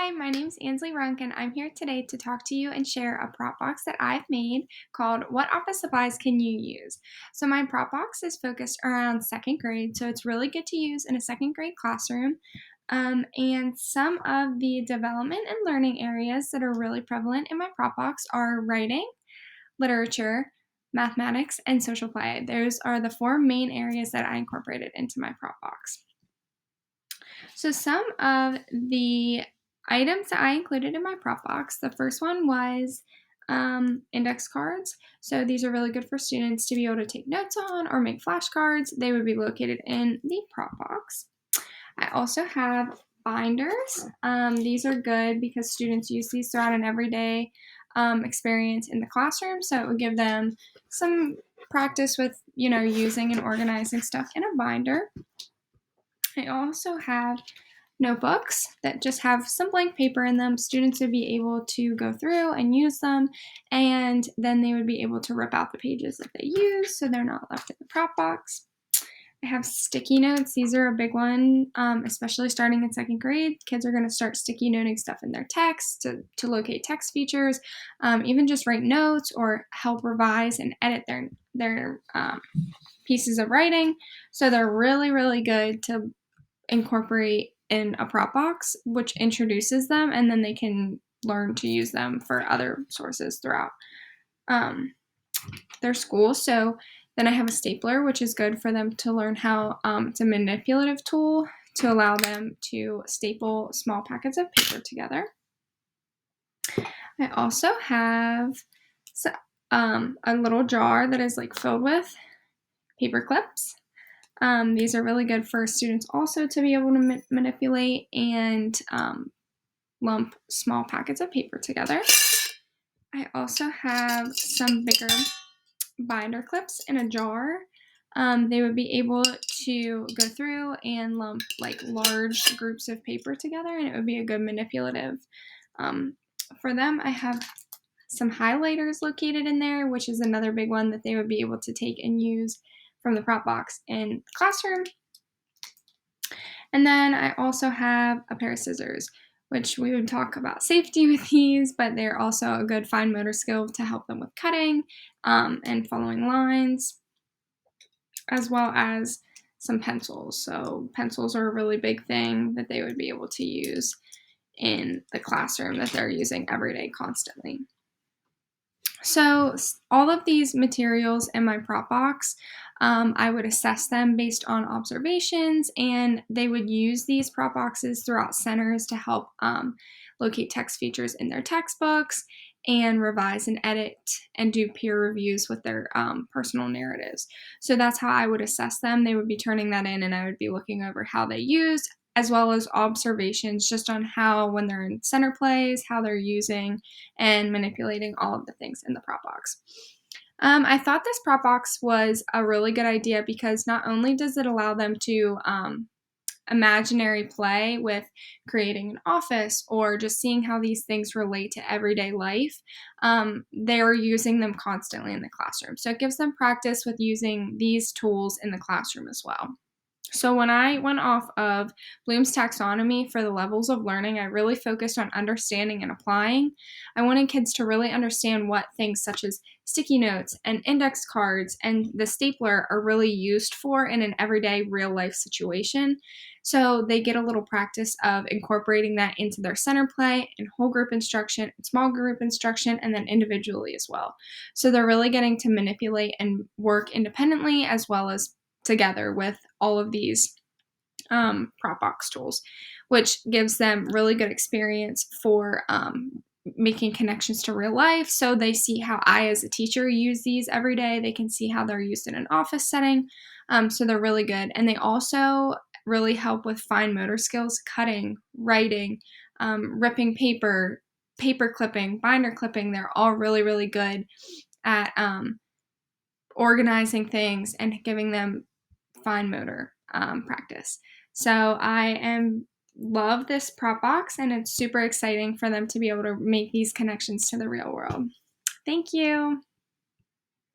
Hi, my name's Ansley Runk, and I'm here today to talk to you and share a prop box that I've made called What Office Supplies Can You Use? So, my prop box is focused around second grade, so it's really good to use in a second grade classroom. And some of the development and learning areas that are really prevalent in my prop box are writing, literature, mathematics, and social play. Those are the four main areas that I incorporated into my prop box. So some of the items that I included in my prop box, the first one was index cards. So these are really good for students to be able to take notes on or make flashcards. They would be located in the prop box. I also have binders. These are good because students use these throughout an everyday experience in the classroom. So it would give them some practice with, using and organizing stuff in a binder. I also have notebooks that just have some blank paper in them. Students would be able to go through and use them, and then they would be able to rip out the pages that they use so they're not left in the prop box. I have sticky notes. These are a big one, especially starting in second grade. Kids are going to start sticky noting stuff in their text to locate text features, even just write notes or help revise and edit their pieces of writing. So they're really, really good to incorporate in a prop box, which introduces them, and then they can learn to use them for other sources throughout their school. So then I have a stapler, which is good for them to learn how it's a manipulative tool to allow them to staple small packets of paper together. I also have a little jar that is filled with paper clips. These are really good for students also to be able to manipulate and lump small packets of paper together. I also have some bigger binder clips in a jar. They would be able to go through and lump large groups of paper together, and it would be a good manipulative for them. I have some highlighters located in there, which is another big one that they would be able to take and use from the prop box in the classroom. And then I also have a pair of scissors, which we would talk about safety with these, but they're also a good fine motor skill to help them with cutting and following lines, as well as some pencils. So pencils are a really big thing that they would be able to use in the classroom that they're using every day constantly. So all of these materials in my prop box, I would assess them based on observations, and they would use these prop boxes throughout centers to help locate text features in their textbooks and revise and edit and do peer reviews with their personal narratives. So that's how I would assess them. They would be turning that in, and I would be looking over how they used, as well as observations just on how, when they're in center plays, how they're using and manipulating all of the things in the prop box. I thought this prop box was a really good idea because not only does it allow them to imaginary play with creating an office or just seeing how these things relate to everyday life, they're using them constantly in the classroom. So it gives them practice with using these tools in the classroom as well. So when I went off of Bloom's taxonomy for the levels of learning, I really focused on understanding and applying. I wanted kids to really understand what things such as sticky notes and index cards and the stapler are really used for in an everyday real life situation. So they get a little practice of incorporating that into their center play and whole group instruction, small group instruction, and then individually as well. So they're really getting to manipulate and work independently as well as together with all of these prop box tools, which gives them really good experience for making connections to real life. So they see how I, as a teacher, use these every day. They can see how they're used in an office setting. So they're really good. And they also really help with fine motor skills, cutting, writing, ripping paper, paper clipping, binder clipping. They're all really, really good at organizing things and giving them fine motor practice. So love this prop box, and it's super exciting for them to be able to make these connections to the real world. Thank you.